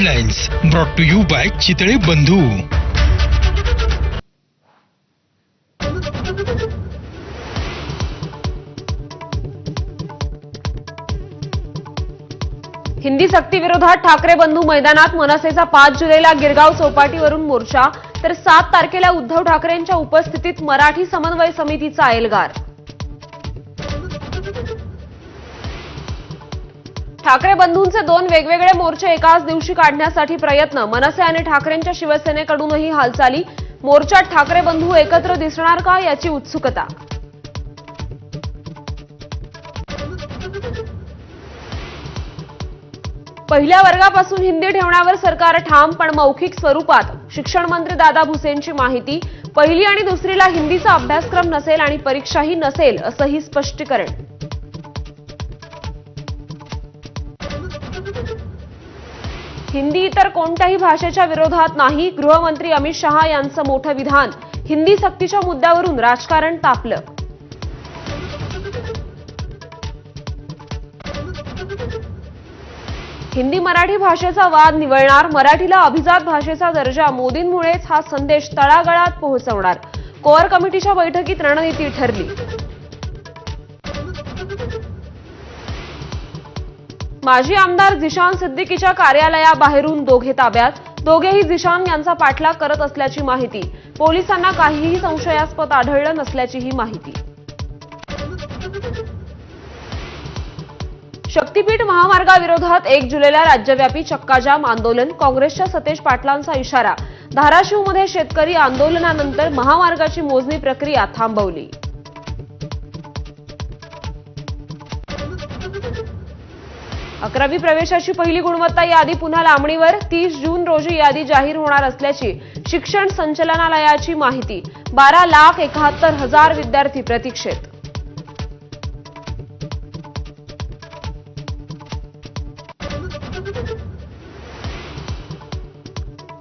Headlines brought to you by Chitale Bandhu. Hindi सक्ती विरोधात ठाकरे बंधू मैदानात. मनसेचा 5 जुलैला गिरगाव चौपाटीवरून मोर्चा, तर 7 तारखेला उद्धव ठाकरेंच्या उपस्थितीत मराठी समन्वय समितीचा एल्गार. ठाकरे बंधूंचे 2 वेगवेगळे मोर्चे एकाच दिवशी काढण्यासाठी प्रयत्न. मनसे आणि ठाकरेंच्या शिवसेनेकडूनही हालचाली. मोर्चात ठाकरे बंधू एकत्र दिसणार का याची उत्सुकता. पहिल्या वर्गापासून हिंदी ठेवण्यावर सरकार ठाम, पण मौखिक स्वरूपात. शिक्षण मंत्री दादा भुसेंची माहिती. पहिली आणि दुसरीला हिंदीचा अभ्यासक्रम नसेल आणि परीक्षाही नसेल, असंही स्पष्टीकरण. हिंदी इतर कोणत्याही भाषेच्या विरोधात नाही. गृहमंत्री अमित शहा यांचं मोठं विधान. हिंदी सक्तीच्या मुद्द्यावरून राजकारण तापलं. हिंदी मराठी भाषेचा वाद निवळणार. मराठीला अभिजात भाषेचा दर्जा. मोदींमुळेच हा संदेश तळागाळात पोहोचवणार. कोअर कमिटीच्या बैठकीत रणनीती ठरली. माजी आमदार झिशान सिद्दीकीच्या कार्यालयाबाहेरून दोघे ताब्यात. दोघेही झिशान यांचा पाठलाग करत असल्याची माहिती. पोलिसांना काहीही संशयास्पद आढळलं नसल्याची ही माहिती. शक्तीपीठ महामार्गाविरोधात 1 जुलैला राज्यव्यापी चक्काजाम आंदोलन. काँग्रेसच्या सतेज पाटलांचा इशारा. धाराशिवमध्ये शेतकरी आंदोलनानंतर महामार्गाची मोजणी प्रक्रिया थांबवली. अकरावी प्रवेशाची पहिली गुणवत्ता यादी पुन्हा लांबणीवर. 30 जून रोजी यादी जाहीर होणार असल्याची शिक्षण संचालनालयाची माहिती. 12,71,000 विद्यार्थी प्रतीक्षेत.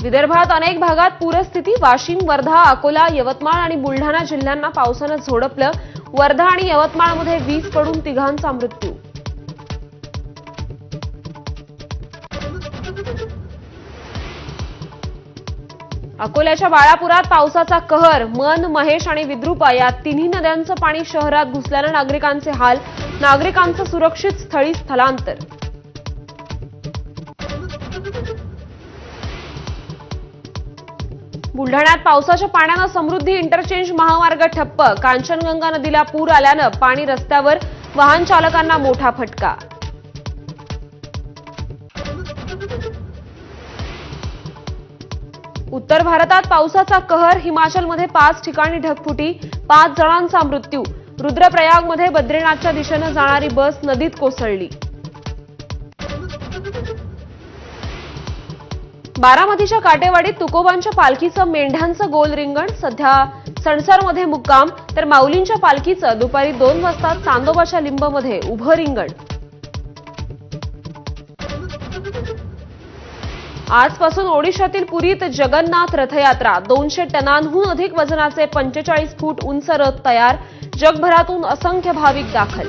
विदर्भात अनेक भागात पूरस्थिती. वाशिम, वर्धा, अकोला, यवतमाळ आणि बुलढाणा जिल्ह्यांना पावसानं झोडपलं. वर्धा आणि यवतमाळमध्ये वीज पडून 3घांचा मृत्यू. अकोल्याच्या बाळापुरात पावसाचा कहर. मन, महेश आणि विद्रुपा या तिन्ही नद्यांचं पाणी शहरात घुसल्यानं नागरिकांचे हाल. नागरिकांचं सुरक्षित स्थळी स्थलांतर. बुलढाण्यात पावसाच्या पाण्यानं समृद्धी इंटरचेंज महामार्ग ठप्प. कांचनगंगा नदीला पूर आल्यानं पाणी रस्त्यावर. वाहन चालकांना मोठा फटका. उत्तर भारतात पावसाचा कहर. हिमाचलमध्ये 5 ठिकाणी ढगफुटी. 5 जणांचा मृत्यू. रुद्रप्रयागमध्ये बद्रीनाथच्या दिशेनं जाणारी बस नदीत कोसळली. बारामतीच्या काटेवाडीत तुकोबांच्या पालखीचं मेंढ्यांचं गोल रिंगण. सध्या सणसरमध्ये मुक्काम, तर माऊलींच्या पालखीचं दुपारी 2 वाजता चांदोबाच्या लिंबमध्ये उभं रिंगण. आजपासून ओडिशातील पुरीत जगन्नाथ रथयात्रा. 200 टनांहून अधिक वजनाचे 45 फूट उंच रथ तयार. जगभरातून असंख्य भाविक दाखल.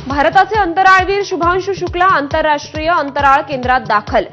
भारताचे अंतराळवीर शुभांशु शुक्ला आंतरराष्ट्रीय अंतराळ केंद्रात दाखल.